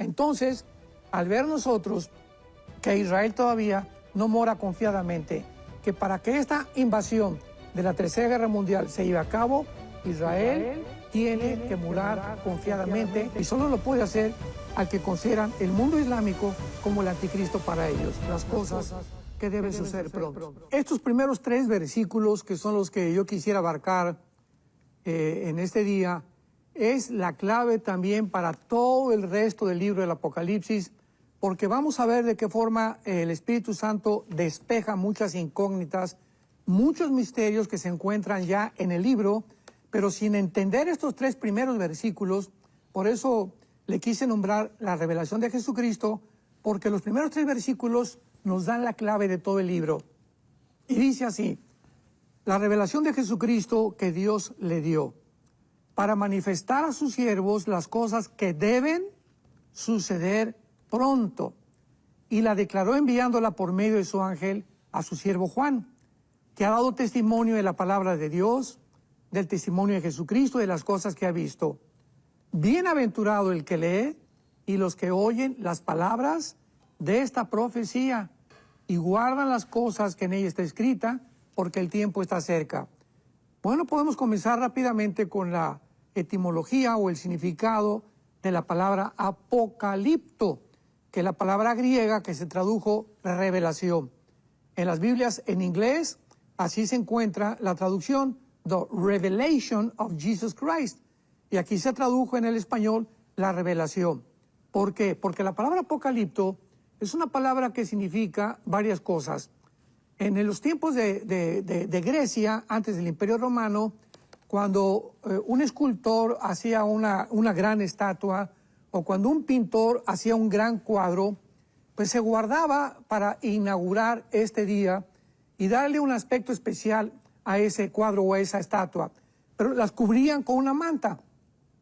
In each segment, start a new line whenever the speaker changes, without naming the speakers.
Entonces, al ver nosotros que Israel todavía no mora confiadamente, que para que esta invasión de la Tercera Guerra Mundial se lleve a cabo, Israel tiene que morar confiadamente y solo lo puede hacer al que consideran el mundo islámico como el anticristo para ellos, las cosas que deben suceder pronto. Estos primeros 3 versículos, que son los que yo quisiera abarcar en este día, es la clave también para todo el resto del libro del Apocalipsis, porque vamos a ver de qué forma el Espíritu Santo despeja muchas incógnitas, muchos misterios que se encuentran ya en el libro, pero sin entender estos 3 primeros versículos. Por eso le quise nombrar la revelación de Jesucristo, porque los primeros 3 versículos nos dan la clave de todo el libro. Y dice así: la revelación de Jesucristo que Dios le dio para manifestar a sus siervos las cosas que deben suceder pronto, y la declaró enviándola por medio de su ángel a su siervo Juan, que ha dado testimonio de la palabra de Dios, del testimonio de Jesucristo, de las cosas que ha visto. Bienaventurado el que lee y los que oyen las palabras de esta profecía y guardan las cosas que en ella está escrita, porque el tiempo está cerca. Bueno, podemos comenzar rápidamente con la etimología o el significado de la palabra apocalipto, que es la palabra griega que se tradujo revelación. En las Biblias en inglés así se encuentra la traducción The Revelation of Jesus Christ, y aquí se tradujo en el español la revelación. ¿Por qué? Porque la palabra apocalipto es una palabra que significa varias cosas. En los tiempos de Grecia, antes del Imperio Romano, cuando un escultor hacía una gran estatua, o cuando un pintor hacía un gran cuadro, pues se guardaba para inaugurar este día y darle un aspecto especial a ese cuadro o a esa estatua. Pero las cubrían con una manta.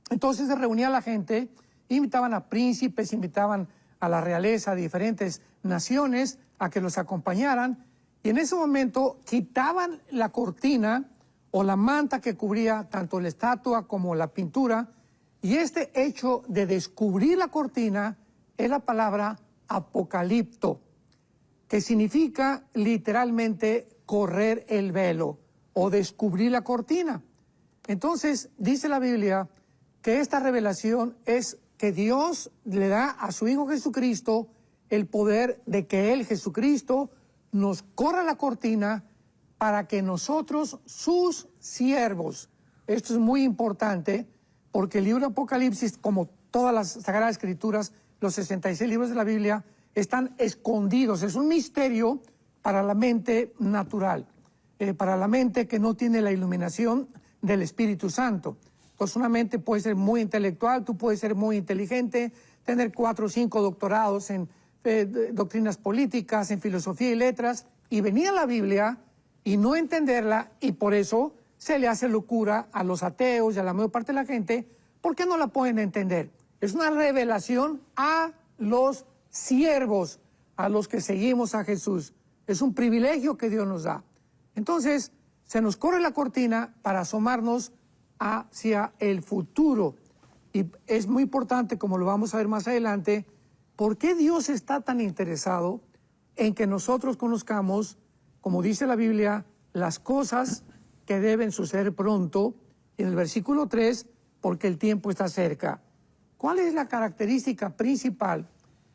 Entonces se reunía la gente, invitaban a príncipes, invitaban a la realeza de diferentes naciones a que los acompañaran, y en ese momento quitaban la cortina o la manta que cubría tanto la estatua como la pintura, y este hecho de descubrir la cortina es la palabra apocalipto, que significa literalmente correr el velo o descubrir la cortina. Entonces dice la Biblia que esta revelación es que Dios le da a su Hijo Jesucristo el poder de que Él, Jesucristo, nos corra la cortina para que nosotros, sus siervos, esto es muy importante, porque el libro de Apocalipsis, como todas las Sagradas Escrituras, los 66 libros de la Biblia, están escondidos. Es un misterio para la mente natural, para la mente que no tiene la iluminación del Espíritu Santo. Entonces una mente puede ser muy intelectual, tú puedes ser muy inteligente, tener 4 o 5 doctorados en doctrinas políticas, en filosofía y letras, y venir a la Biblia y no entenderla, y por eso se le hace locura a los ateos y a la mayor parte de la gente, porque no la pueden entender. Es una revelación a los siervos, a los que seguimos a Jesús. Es un privilegio que Dios nos da. Entonces, se nos corre la cortina para asomarnos hacia el futuro. Y es muy importante, como lo vamos a ver más adelante, por qué Dios está tan interesado en que nosotros conozcamos, como dice la Biblia, las cosas que deben suceder pronto. En el versículo 3, porque el tiempo está cerca. ¿Cuál es la característica principal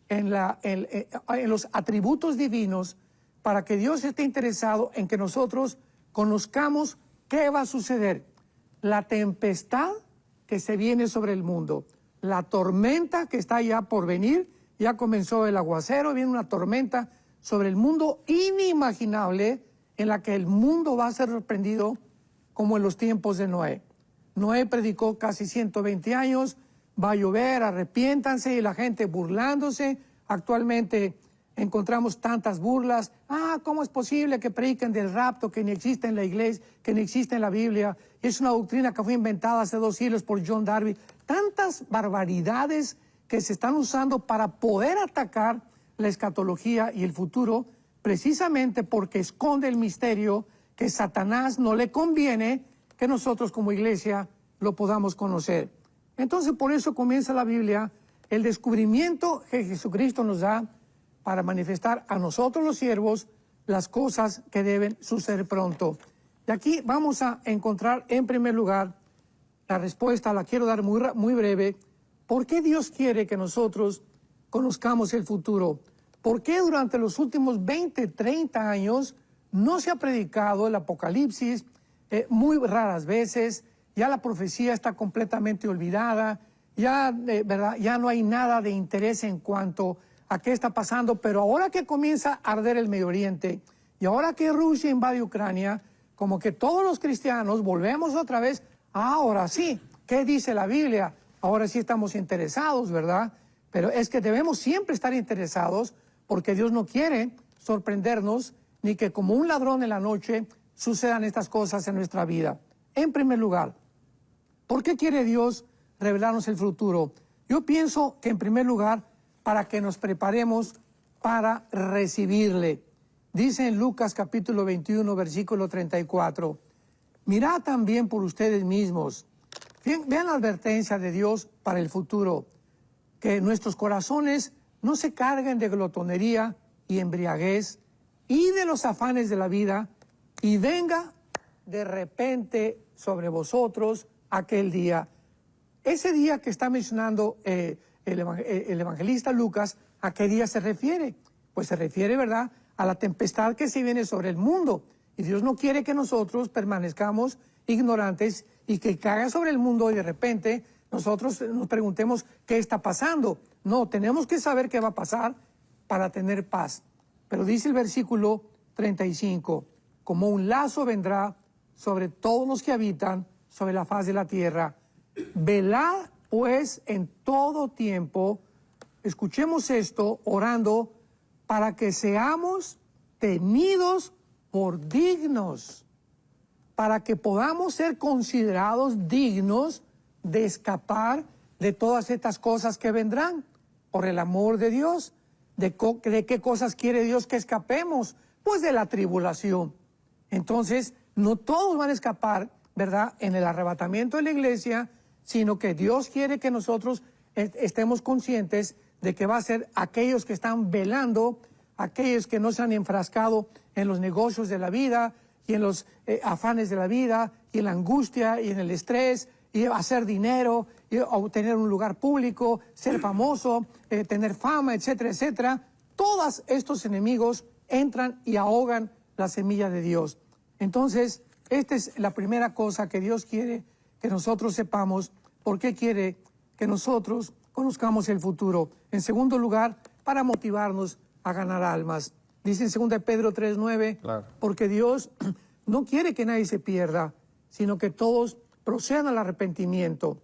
en los atributos divinos para que Dios esté interesado en que nosotros conozcamos qué va a suceder? La tempestad que se viene sobre el mundo, la tormenta que está ya por venir, ya comenzó el aguacero, viene una tormenta sobre el mundo inimaginable, en la que el mundo va a ser sorprendido como en los tiempos de Noé. Noé predicó casi 120 años, va a llover, arrepiéntanse, y la gente burlándose. Actualmente encontramos tantas burlas. ¿Cómo es posible que prediquen del rapto que ni existe en la iglesia, que ni existe en la Biblia? Es una doctrina que fue inventada hace 2 siglos por John Darby. Tantas barbaridades que se están usando para poder atacar la escatología y el futuro, precisamente porque esconde el misterio que Satanás no le conviene que nosotros como iglesia lo podamos conocer. Entonces, por eso comienza la Biblia el descubrimiento que Jesucristo nos da para manifestar a nosotros los siervos las cosas que deben suceder pronto. Y aquí vamos a encontrar en primer lugar la respuesta, la quiero dar muy breve. ¿Por qué Dios quiere que nosotros conozcamos el futuro? ¿Por qué durante los últimos 20, 30 años no se ha predicado el Apocalipsis? Muy raras veces, ya la profecía está completamente olvidada, ¿verdad? Ya no hay nada de interés en cuanto a qué está pasando, pero ahora que comienza a arder el Medio Oriente y ahora que Rusia invade Ucrania, como que todos los cristianos volvemos otra vez, ahora sí, ¿qué dice la Biblia? Ahora sí estamos interesados, ¿verdad? Pero es que debemos siempre estar interesados porque Dios no quiere sorprendernos ni que como un ladrón en la noche sucedan estas cosas en nuestra vida. En primer lugar, ¿por qué quiere Dios revelarnos el futuro? Yo pienso que en primer lugar para que nos preparemos para recibirle. Dice en Lucas capítulo 21, versículo 34, mirad también por ustedes mismos. Vean la advertencia de Dios para el futuro, que nuestros corazones no se carguen de glotonería y embriaguez y de los afanes de la vida, y venga de repente sobre vosotros aquel día. Ese día que está mencionando el evangelista Lucas, ¿a qué día se refiere? Pues se refiere, ¿verdad?, a la tempestad que se viene sobre el mundo. Y Dios no quiere que nosotros permanezcamos ignorantes y que caiga sobre el mundo y de repente nosotros nos preguntemos qué está pasando. No, tenemos que saber qué va a pasar para tener paz. Pero dice el versículo 35, como un lazo vendrá sobre todos los que habitan sobre la faz de la tierra. Velad pues en todo tiempo, escuchemos esto, orando, para que seamos tenidos por dignos, para que podamos ser considerados dignos de escapar de todas estas cosas que vendrán, por el amor de Dios. ¿De qué cosas quiere Dios que escapemos? Pues de la tribulación. Entonces, no todos van a escapar, ¿verdad?, en el arrebatamiento de la iglesia, sino que Dios quiere que nosotros estemos conscientes de que va a ser aquellos que están velando, aquellos que no se han enfrascado en los negocios de la vida y en los afanes de la vida y en la angustia y en el estrés y hacer dinero y obtener un lugar público, ser famoso, tener fama, etcétera, etcétera. Todos estos enemigos entran y ahogan la semilla de Dios. Entonces, esta es la primera cosa que Dios quiere que nosotros sepamos, por qué quiere que nosotros conozcamos el futuro. En segundo lugar, para motivarnos a ganar almas. Dice en 2 Pedro 3:9, claro, porque Dios no quiere que nadie se pierda, sino que todos procedan al arrepentimiento.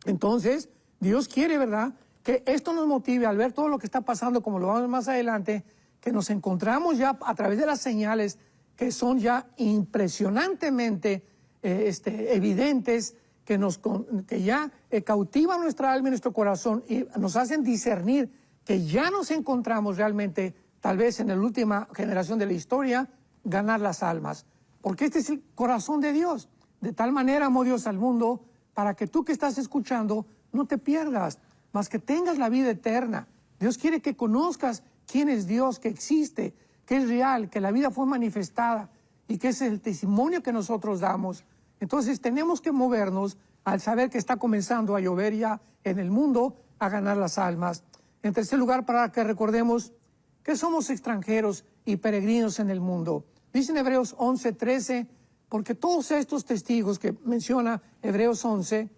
Entonces, Dios quiere, ¿verdad?, que esto nos motive al ver todo lo que está pasando, como lo vamos a ver más adelante, que nos encontramos ya a través de las señales que son ya impresionantemente evidentes, que ya cautivan nuestra alma y nuestro corazón y nos hacen discernir que ya nos encontramos realmente, tal vez en la última generación de la historia, ganar las almas. Porque este es el corazón de Dios. De tal manera amó Dios al mundo, para que tú que estás escuchando no te pierdas, mas que tengas la vida eterna. Dios quiere que conozcas quién es Dios, que existe, que es real, que la vida fue manifestada y que ese es el testimonio que nosotros damos. Entonces tenemos que movernos al saber que está comenzando a llover ya en el mundo, a ganar las almas. En tercer lugar, para que recordemos que somos extranjeros y peregrinos en el mundo. Dice en Hebreos 11:13, porque todos estos testigos que menciona Hebreos 11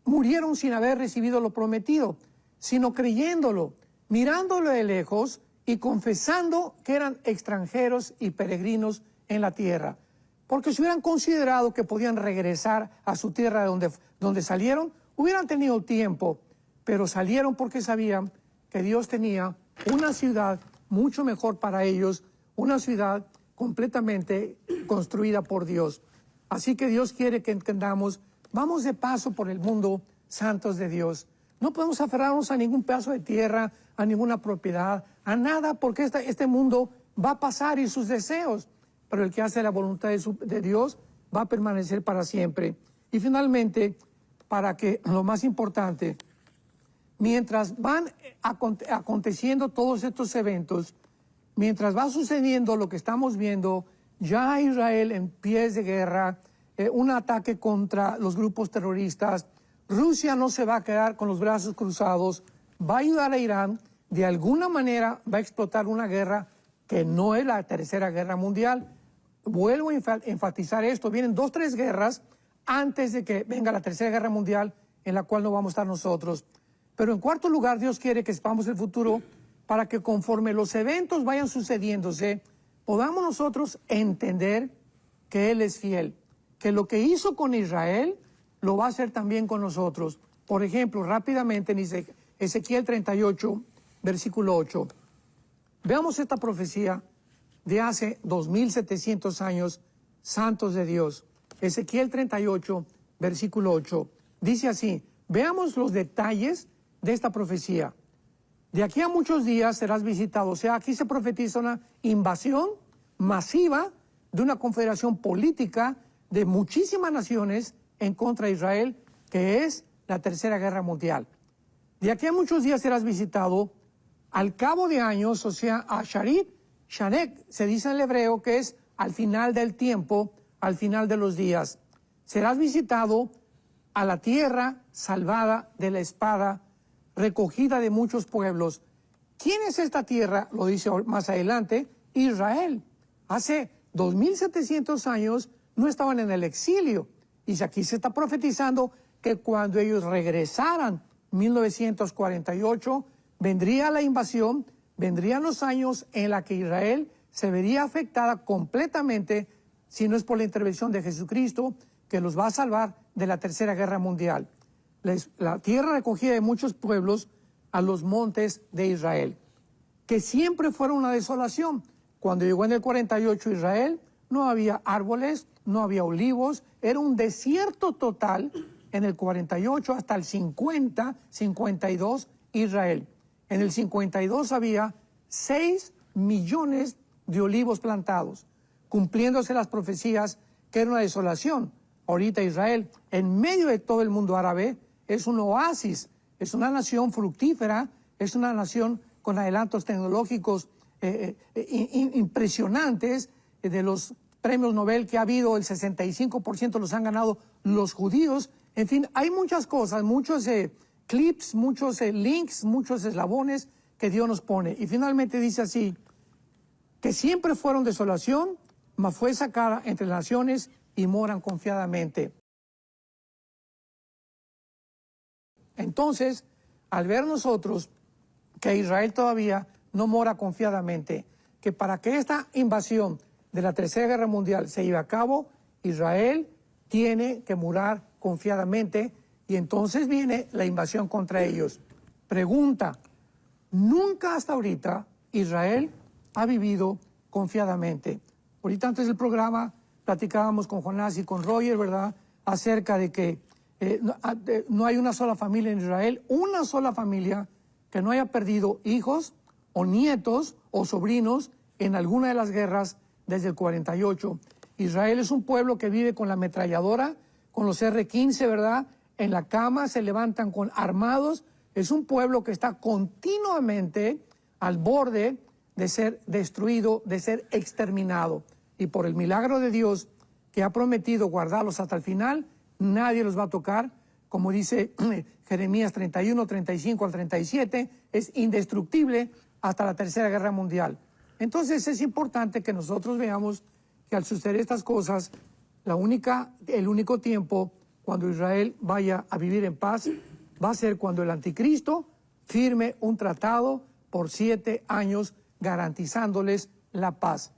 murieron sin haber recibido lo prometido, sino creyéndolo, mirándolo de lejos y confesando que eran extranjeros y peregrinos en la tierra. Porque si hubieran considerado que podían regresar a su tierra de donde salieron, hubieran tenido tiempo, pero salieron porque sabían que Dios tenía una ciudad mucho mejor para ellos, una ciudad completamente construida por Dios. Así que Dios quiere que entendamos, vamos de paso por el mundo, santos de Dios. No podemos aferrarnos a ningún pedazo de tierra, a ninguna propiedad, a nada, porque este mundo va a pasar y sus deseos, pero el que hace la voluntad de Dios va a permanecer para siempre. Y finalmente, para que, lo más importante, mientras van aconteciendo todos estos eventos, mientras va sucediendo lo que estamos viendo, ya Israel en pies de guerra, un ataque contra los grupos terroristas, Rusia no se va a quedar con los brazos cruzados, va a ayudar a Irán, de alguna manera va a explotar una guerra que no es la Tercera Guerra Mundial. Vuelvo a enfatizar esto, vienen 2 o 3 guerras antes de que venga la Tercera Guerra Mundial, en la cual no vamos a estar nosotros. Pero en cuarto lugar, Dios quiere que sepamos el futuro para que conforme los eventos vayan sucediéndose, podamos nosotros entender que Él es fiel, que lo que hizo con Israel lo va a hacer también con nosotros. Por ejemplo, rápidamente en Ezequiel 38, versículo 8. Veamos esta profecía de hace 2700 años, santos de Dios. Ezequiel 38, versículo 8. Dice así, veamos los detalles de esta profecía. De aquí a muchos días serás visitado. O sea, aquí se profetiza una invasión masiva de una confederación política de muchísimas naciones en contra de Israel, que es la Tercera Guerra Mundial. De aquí a muchos días serás visitado. Al cabo de años, o sea, a Shanek, se dice en el hebreo que es al final del tiempo, al final de los días. Serás visitado a la tierra salvada de la espada, recogida de muchos pueblos. ¿Quién es esta tierra? Lo dice más adelante, Israel. Hace 2700 años no estaban en el exilio. Y aquí se está profetizando que cuando ellos regresaran, 1948, vendría la invasión, vendrían los años en la que Israel se vería afectada completamente, si no es por la intervención de Jesucristo, que los va a salvar de la Tercera Guerra Mundial. La tierra recogida de muchos pueblos a los montes de Israel, que siempre fueron una desolación. Cuando llegó en el 48 Israel, no había árboles, no había olivos, era un desierto total en el 48 hasta el 50, 52 Israel. En el 52 había 6 millones de olivos plantados, cumpliéndose las profecías que era una desolación. Ahorita Israel, en medio de todo el mundo árabe, es un oasis, es una nación fructífera, es una nación con adelantos tecnológicos impresionantes. De los premios Nobel que ha habido, el 65% los han ganado los judíos. En fin, hay muchas cosas, muchos clips, muchos links, muchos eslabones que Dios nos pone. Y finalmente dice así, que siempre fueron desolación, mas fue sacada entre las naciones y moran confiadamente. Entonces, al ver nosotros que Israel todavía no mora confiadamente, que para que esta invasión de la Tercera Guerra Mundial se lleve a cabo, Israel tiene que morar confiadamente, y entonces viene la invasión contra ellos. Pregunta, nunca hasta ahorita Israel ha vivido confiadamente. Ahorita antes del programa platicábamos con Jonás y con Roger, ¿verdad?, acerca de que no hay una sola familia en Israel, una sola familia que no haya perdido hijos o nietos o sobrinos en alguna de las guerras desde el 48. Israel es un pueblo que vive con la ametralladora, con los R-15, ¿verdad? En la cama se levantan con armados. Es un pueblo que está continuamente al borde de ser destruido, de ser exterminado. Y por el milagro de Dios, que ha prometido guardarlos hasta el final, nadie los va a tocar. Como dice Jeremías 31, 35 al 37, es indestructible hasta la Tercera Guerra Mundial. Entonces es importante que nosotros veamos que al suceder estas cosas, el único tiempo cuando Israel vaya a vivir en paz va a ser cuando el anticristo firme un tratado por 7 años garantizándoles la paz.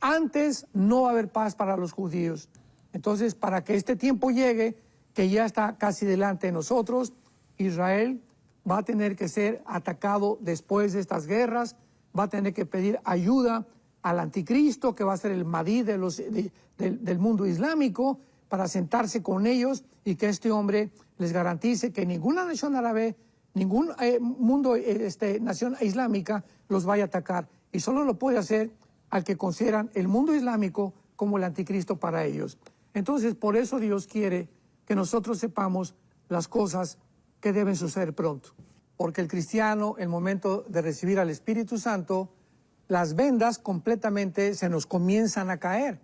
Antes no va a haber paz para los judíos. Entonces, para que este tiempo llegue, que ya está casi delante de nosotros, Israel va a tener que ser atacado después de estas guerras, va a tener que pedir ayuda al anticristo, que va a ser el Mahdi del mundo islámico, para sentarse con ellos y que este hombre les garantice que ninguna nación árabe, ningún nación islámica los vaya a atacar. Y solo lo puede hacer al que consideran el mundo islámico como el anticristo para ellos. Entonces, por eso Dios quiere que nosotros sepamos las cosas que deben suceder pronto. porque el cristiano, el momento de recibir al Espíritu Santo, las vendas completamente se nos comienzan a caer.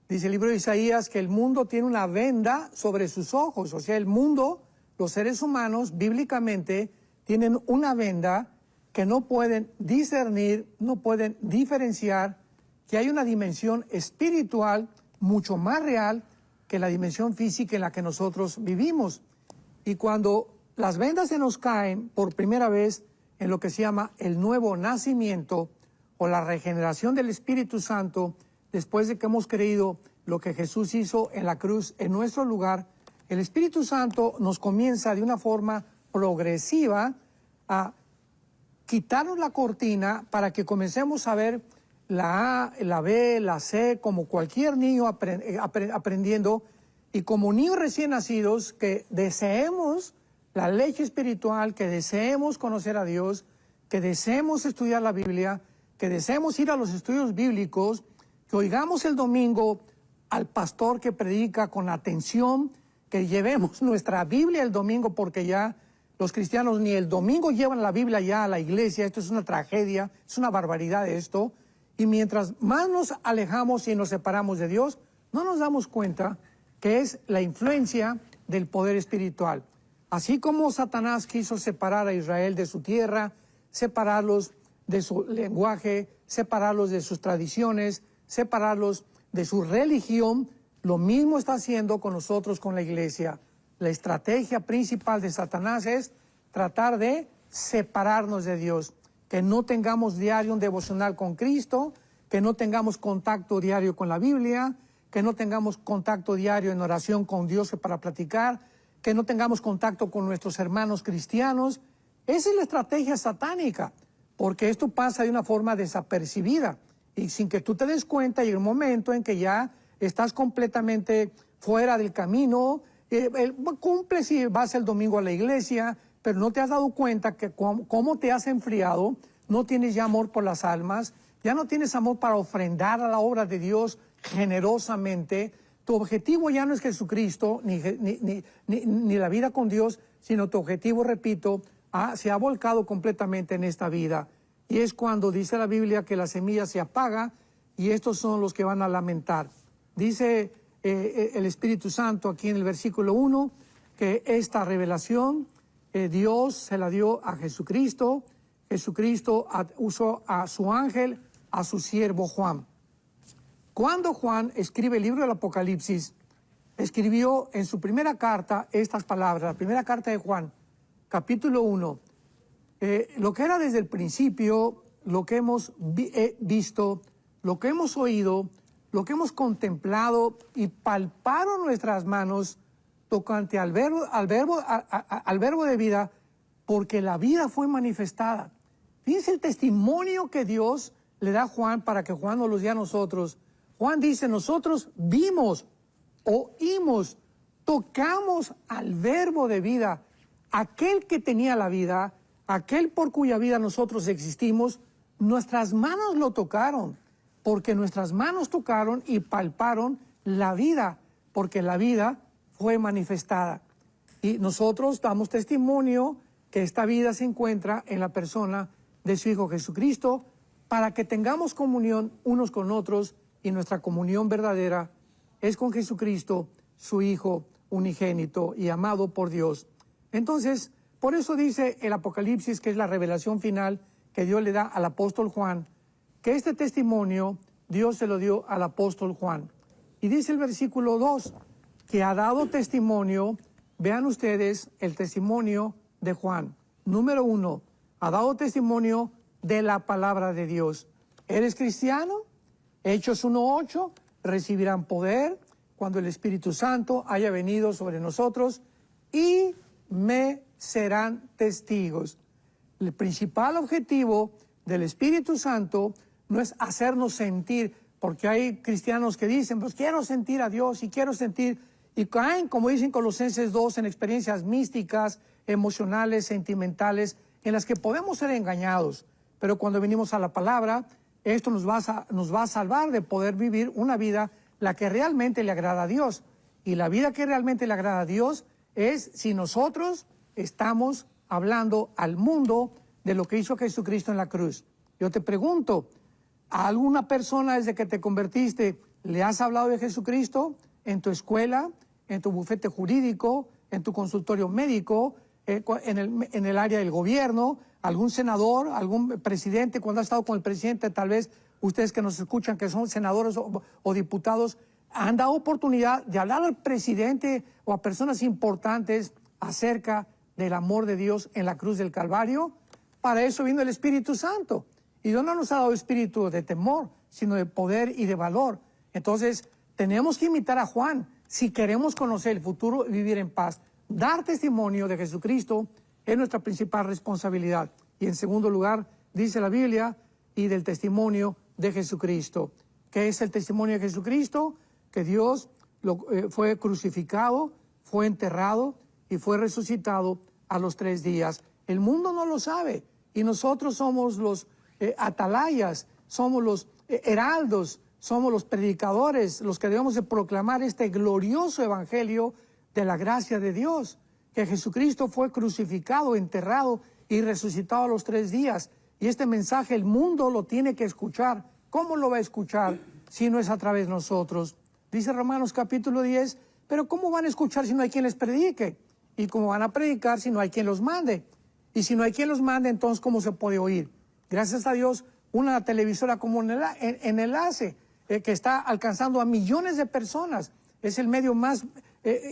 Dice el libro de Isaías que el mundo tiene una venda sobre sus ojos. O sea, el mundo, los seres humanos, bíblicamente, tienen una venda que no pueden discernir, no pueden diferenciar que hay una dimensión espiritual mucho más real que la dimensión física en la que nosotros vivimos. Y cuando las vendas se nos caen por primera vez en lo que se llama el nuevo nacimiento o la regeneración del Espíritu Santo, después de que hemos creído lo que Jesús hizo en la cruz en nuestro lugar, el Espíritu Santo nos comienza de una forma progresiva a quitarnos la cortina para que comencemos a ver la A, la B, la C, como cualquier niño aprendiendo, y como niños recién nacidos que deseemos la leche espiritual, que deseemos conocer a Dios, que deseemos estudiar la Biblia, que deseemos ir a los estudios bíblicos, que oigamos el domingo al pastor que predica con atención, que llevemos nuestra Biblia el domingo, porque ya los cristianos ni el domingo llevan la Biblia ya a la iglesia. Esto es una tragedia, es una barbaridad esto. Y mientras más nos alejamos y nos separamos de Dios, no nos damos cuenta que es la influencia del poder espiritual. Así como Satanás quiso separar a Israel de su tierra, separarlos de su lenguaje, separarlos de sus tradiciones, separarlos de su religión, lo mismo está haciendo con nosotros, con la iglesia. La estrategia principal de Satanás es tratar de separarnos de Dios, que no tengamos diario un devocional con Cristo, que no tengamos contacto diario con la Biblia, que no tengamos contacto diario en oración con Dios para platicar, que no tengamos contacto con nuestros hermanos cristianos. Esa es la estrategia satánica, porque esto pasa de una forma desapercibida y sin que tú te des cuenta. Llega un momento en que ya estás completamente fuera del camino, cumples y vas el domingo a la iglesia, pero no te has dado cuenta que cómo te has enfriado, no tienes ya amor por las almas, ya no tienes amor para ofrendar a la obra de Dios generosamente. Tu objetivo ya no es Jesucristo ni la vida con Dios, sino tu objetivo, repito, se ha volcado completamente en esta vida. Y es cuando dice la Biblia que la semilla se apaga y estos son los que van a lamentar. Dice el Espíritu Santo aquí en el versículo 1 que esta revelación Dios se la dio a Jesucristo. Jesucristo usó a su ángel, a su siervo Juan. Cuando Juan escribe el libro del Apocalipsis, escribió en su primera carta estas palabras, la primera carta de Juan, capítulo 1, lo que era desde el principio, lo que hemos visto, lo que hemos oído, lo que hemos contemplado y palparon nuestras manos tocante al verbo de vida, porque la vida fue manifestada. Fíjense el testimonio que Dios le da a Juan para que Juan nos lo dé a nosotros. Juan dice, nosotros vimos, oímos, tocamos al verbo de vida, aquel que tenía la vida, aquel por cuya vida nosotros existimos. Nuestras manos lo tocaron, porque nuestras manos tocaron y palparon la vida, porque la vida fue manifestada. Y nosotros damos testimonio que esta vida se encuentra en la persona de su Hijo Jesucristo, para que tengamos comunión unos con otros, y nuestra comunión verdadera es con Jesucristo, su Hijo unigénito y amado por Dios. Entonces, por eso dice el Apocalipsis, que es la revelación final que Dios le da al apóstol Juan, que este testimonio Dios se lo dio al apóstol Juan. Y dice el versículo 2, que ha dado testimonio. Vean ustedes el testimonio de Juan. Número 1, ha dado testimonio de la palabra de Dios. ¿Eres cristiano? Hechos 1:8, recibirán poder cuando el Espíritu Santo haya venido sobre nosotros y me serán testigos. El principal objetivo del Espíritu Santo no es hacernos sentir, porque hay cristianos que dicen, pues quiero sentir a Dios y quiero sentir, y caen, como dicen Colosenses 2, en experiencias místicas, emocionales, sentimentales, en las que podemos ser engañados. Pero cuando venimos a la palabra, esto nos va a salvar de poder vivir una vida la que realmente le agrada a Dios. Y la vida que realmente le agrada a Dios es si nosotros estamos hablando al mundo de lo que hizo Jesucristo en la cruz. Yo te pregunto, ¿a alguna persona desde que te convertiste le has hablado de Jesucristo en tu escuela, en tu bufete jurídico, en tu consultorio médico, en el área del gobierno, algún senador, algún presidente, cuando has estado con el presidente, tal vez ustedes que nos escuchan, que son senadores o diputados, han dado oportunidad de hablar al presidente o a personas importantes acerca del amor de Dios en la cruz del Calvario? Para eso vino el Espíritu Santo. Y Dios no nos ha dado espíritu de temor, sino de poder y de valor. Entonces, tenemos que imitar a Juan si queremos conocer el futuro y vivir en paz. Dar testimonio de Jesucristo es nuestra principal responsabilidad. Y en segundo lugar, dice la Biblia, y del testimonio de Jesucristo. ¿Qué es el testimonio de Jesucristo? Que Dios fue crucificado, fue enterrado y fue resucitado a los 3 días. El mundo no lo sabe y nosotros somos los atalayas, somos los heraldos, somos los predicadores, los que debemos de proclamar este glorioso evangelio de la gracia de Dios, que Jesucristo fue crucificado, enterrado y resucitado a los 3 días. Y este mensaje el mundo lo tiene que escuchar. ¿Cómo lo va a escuchar si no es a través de nosotros? Dice Romanos capítulo 10, pero ¿cómo van a escuchar si no hay quien les predique? ¿Y cómo van a predicar si no hay quien los mande? Y si no hay quien los mande, entonces ¿cómo se puede oír? Gracias a Dios, una televisora como en Enlace, que está alcanzando a millones de personas, es el medio más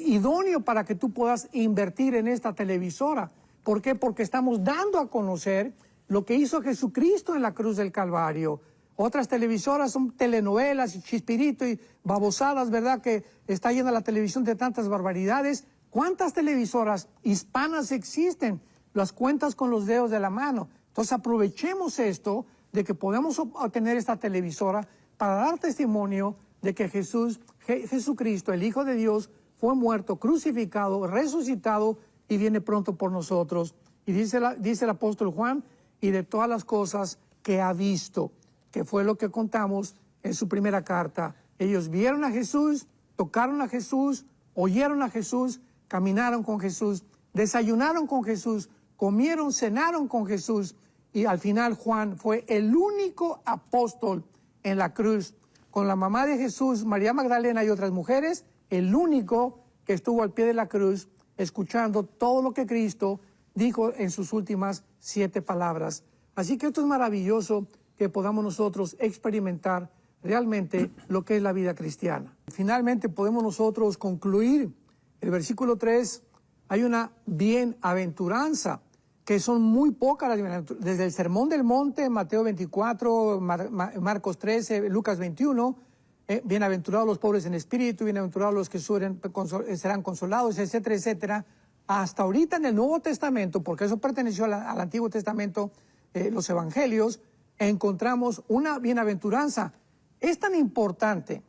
idóneo para que tú puedas invertir en esta televisora. ¿Por qué? Porque estamos dando a conocer lo que hizo Jesucristo en la cruz del Calvario. Otras televisoras son telenovelas y chispirito y babosadas, ¿verdad? Que está llena la televisión de tantas barbaridades. ¿Cuántas televisoras hispanas existen? Las cuentas con los dedos de la mano. Entonces aprovechemos esto de que podemos obtener esta televisora para dar testimonio de que Jesucristo, el Hijo de Dios, fue muerto, crucificado, resucitado y viene pronto por nosotros. Y dice el apóstol Juan, y de todas las cosas que ha visto, que fue lo que contamos en su primera carta. Ellos vieron a Jesús, tocaron a Jesús, oyeron a Jesús, caminaron con Jesús, desayunaron con Jesús, comieron, cenaron con Jesús. Y al final Juan fue el único apóstol en la cruz, con la mamá de Jesús, María Magdalena y otras mujeres, el único que estuvo al pie de la cruz escuchando todo lo que Cristo dijo en sus últimas 7 palabras. Así que esto es maravilloso, que podamos nosotros experimentar realmente lo que es la vida cristiana. Finalmente podemos nosotros concluir el versículo 3, hay una bienaventuranza, que son muy pocas las bienaventuranzas. Desde el Sermón del Monte, Mateo 24, Marcos 13, Lucas 21, bienaventurados los pobres en espíritu, bienaventurados los que sufren, serán consolados, etcétera, etcétera. Hasta ahorita en el Nuevo Testamento, porque eso perteneció al Antiguo Testamento, los Evangelios, encontramos una bienaventuranza. Es tan importante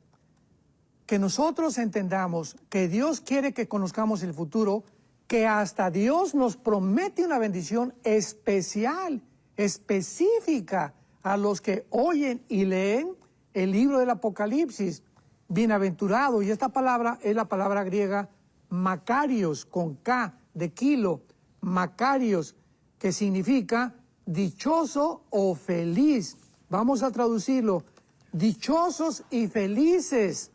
que nosotros entendamos que Dios quiere que conozcamos el futuro, que hasta Dios nos promete una bendición especial, específica a los que oyen y leen el libro del Apocalipsis. Bienaventurado, y esta palabra es la palabra griega Macarios, con K, de kilo, Macarios, que significa dichoso o feliz. Vamos a traducirlo, dichosos y felices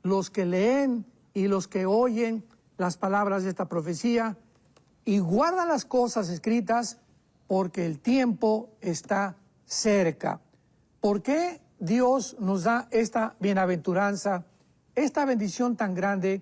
los que leen y los que oyen las palabras de esta profecía y guardan las cosas escritas, porque el tiempo está cerca. ¿Por qué Dios nos da esta bienaventuranza, esta bendición tan grande,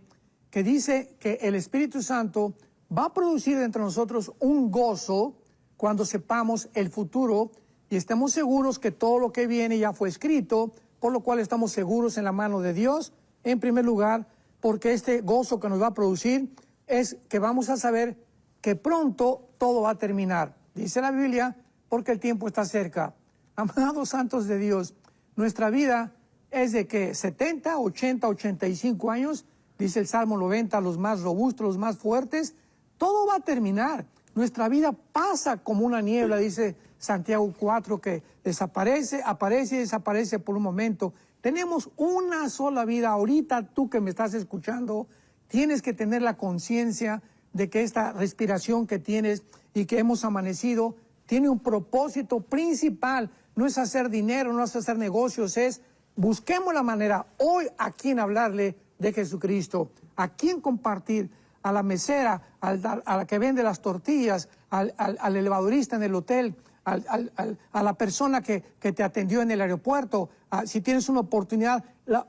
que dice que el Espíritu Santo va a producir entre nosotros un gozo cuando sepamos el futuro y estemos seguros que todo lo que viene ya fue escrito, por lo cual estamos seguros en la mano de Dios? En primer lugar, porque este gozo que nos va a producir es que vamos a saber que pronto todo va a terminar. Dice la Biblia, porque el tiempo está cerca. Amados santos de Dios, nuestra vida es de que 70, 80, 85 años, dice el Salmo 90, los más robustos, los más fuertes, todo va a terminar. Nuestra vida pasa como una niebla, dice Santiago 4, que desaparece, aparece y desaparece por un momento. Tenemos una sola vida. Ahorita tú que me estás escuchando, tienes que tener la conciencia de que esta respiración que tienes y que hemos amanecido tiene un propósito principal. No es hacer dinero, no es hacer negocios, es busquemos la manera hoy a quién hablarle de Jesucristo, a quién compartir, a la mesera, a la que vende las tortillas, al elevadorista en el hotel, a la persona que te atendió en el aeropuerto, si tienes una oportunidad, a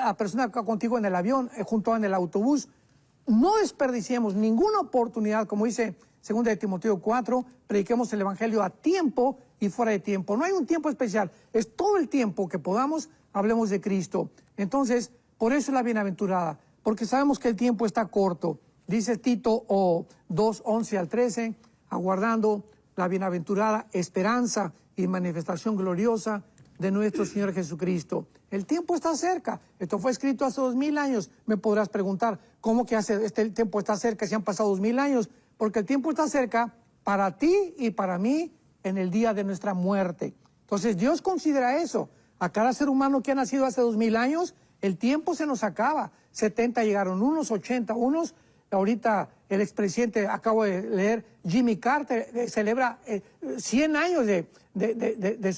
la persona que está contigo en el avión, junto en el autobús. No desperdiciemos ninguna oportunidad, como dice 2 de Timoteo 4, prediquemos el Evangelio a tiempo y fuera de tiempo. No hay un tiempo especial, es todo el tiempo que podamos, hablemos de Cristo. Entonces, por eso es la bienaventurada, porque sabemos que el tiempo está corto. Dice Tito 2, 11 al 13, aguardando la bienaventurada esperanza y manifestación gloriosa de nuestro Señor Jesucristo. El tiempo está cerca. Esto fue escrito hace 2000 años. Me podrás preguntar, ¿cómo que el tiempo está cerca si han pasado 2000 años? Porque el tiempo está cerca para ti y para mí en el día de nuestra muerte. Entonces Dios considera eso. A cada ser humano que ha nacido hace 2000 años, el tiempo se nos acaba. 70 llegaron unos, 80 unos. Ahorita el expresidente, acabo de leer, Jimmy Carter, celebra 100 años de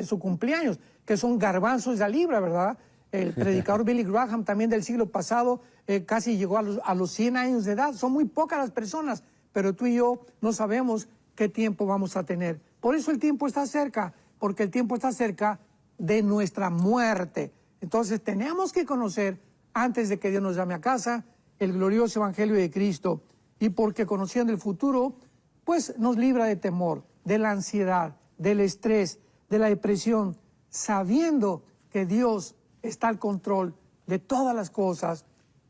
su cumpleaños, que son garbanzos de la libra, ¿verdad? El predicador Billy Graham, también del siglo pasado, casi llegó a los 100 años de edad. Son muy pocas las personas, pero tú y yo no sabemos qué tiempo vamos a tener. Por eso el tiempo está cerca, porque el tiempo está cerca de nuestra muerte. Entonces tenemos que conocer, antes de que Dios nos llame a casa, el glorioso Evangelio de Cristo, y porque conociendo el futuro, pues nos libra de temor, de la ansiedad, del estrés, de la depresión, sabiendo que Dios está al control de todas las cosas.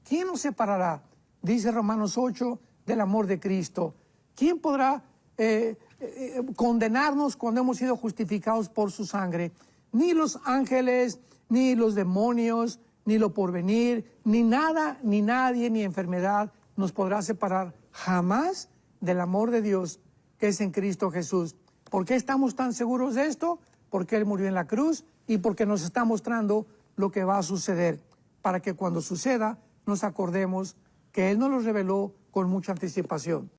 ¿Quién nos separará, dice Romanos 8, del amor de Cristo? ¿Quién podrá condenarnos cuando hemos sido justificados por su sangre? Ni los ángeles, ni los demonios, ni lo porvenir, ni nada, ni nadie, ni enfermedad nos podrá separar jamás del amor de Dios que es en Cristo Jesús. ¿Por qué estamos tan seguros de esto? Porque Él murió en la cruz y porque nos está mostrando lo que va a suceder, para que cuando suceda nos acordemos que Él nos lo reveló con mucha anticipación.